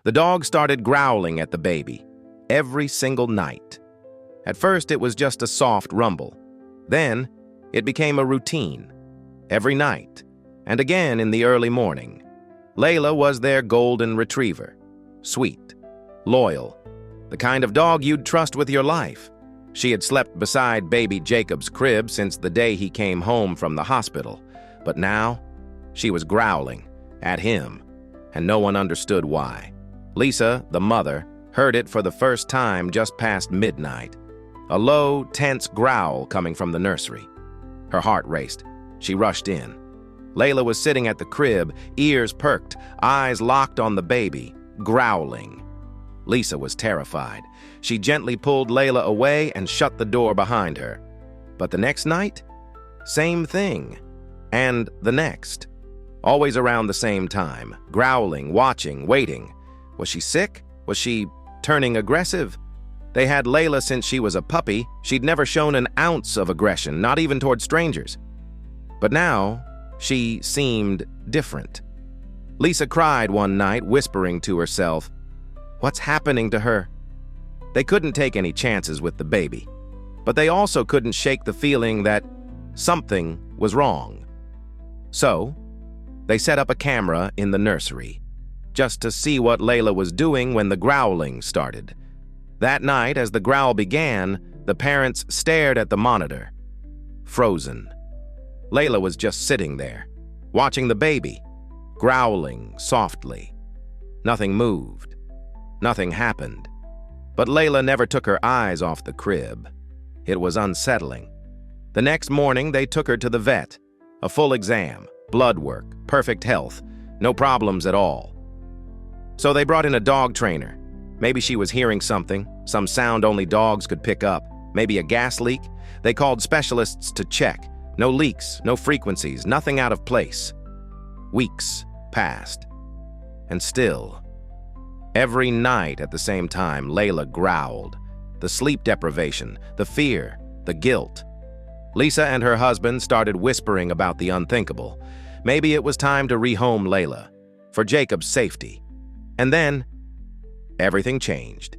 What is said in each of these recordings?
The dog started growling at the baby every single night. At first, it was just a soft rumble. Then, it became a routine. Every night, and again in the early morning. Layla was their golden retriever. Sweet, loyal, the kind of dog you'd trust with your life. She had slept beside baby Jacob's crib since the day he came home from the hospital. But now, she was growling at him, and no one understood why. Lisa, the mother, heard it for the first time just past midnight. A low, tense growl coming from the nursery. Her heart raced. She rushed in. Layla was sitting at the crib, ears perked, eyes locked on the baby, growling. Lisa was terrified. She gently pulled Layla away and shut the door behind her. But the next night, same thing. And the next. Always around the same time, growling, watching, waiting. Was she sick? Was she turning aggressive? They had Layla since she was a puppy. She'd never shown an ounce of aggression, not even toward strangers. But now, she seemed different. Lisa cried one night, whispering to herself, "What's happening to her?" They couldn't take any chances with the baby, but they also couldn't shake the feeling that something was wrong. So, they set up a camera in the nursery, just to see what Layla was doing when the growling started. That night, as the growl began, the parents stared at the monitor, frozen. Layla was just sitting there, watching the baby, growling softly. Nothing moved. Nothing happened. But Layla never took her eyes off the crib. It was unsettling. The next morning, they took her to the vet. A full exam, blood work, perfect health, no problems at all. So they brought in a dog trainer. Maybe she was hearing something, some sound only dogs could pick up, maybe a gas leak. They called specialists to check. No leaks, no frequencies, nothing out of place. Weeks passed. And still, every night at the same time, Layla growled. The sleep deprivation, the fear, the guilt. Lisa and her husband started whispering about the unthinkable. Maybe it was time to rehome Layla, for Jacob's safety. And then, everything changed.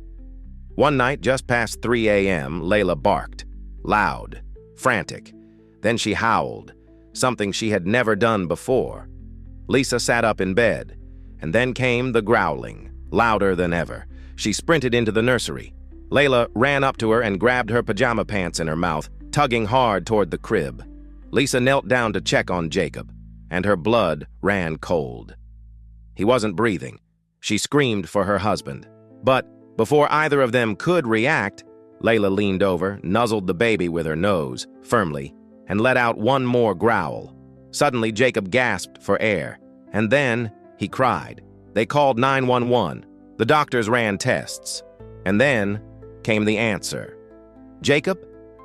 One night, just past 3 a.m., Layla barked. Loud, frantic. Then she howled, something she had never done before. Lisa sat up in bed, and then came the growling, louder than ever. She sprinted into the nursery. Layla ran up to her and grabbed her pajama pants in her mouth, tugging hard toward the crib. Lisa knelt down to check on Jacob, and her blood ran cold. He wasn't breathing. She screamed for her husband. But before either of them could react, Layla leaned over, nuzzled the baby with her nose, firmly, and let out one more growl. Suddenly, Jacob gasped for air, and then he cried. They called 911. The doctors ran tests, and then came the answer. Jacob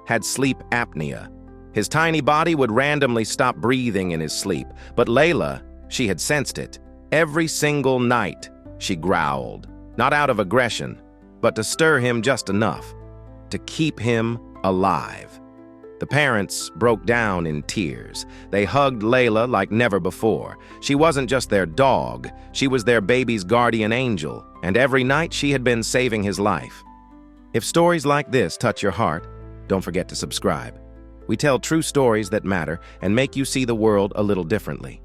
had sleep apnea. His tiny body would randomly stop breathing in his sleep, but Layla, she had sensed it. Every single night, she growled, not out of aggression, but to stir him just enough, to keep him alive. The parents broke down in tears. They hugged Layla like never before. She wasn't just their dog, she was their baby's guardian angel, and every night she had been saving his life. If stories like this touch your heart, don't forget to subscribe. We tell true stories that matter and make you see the world a little differently.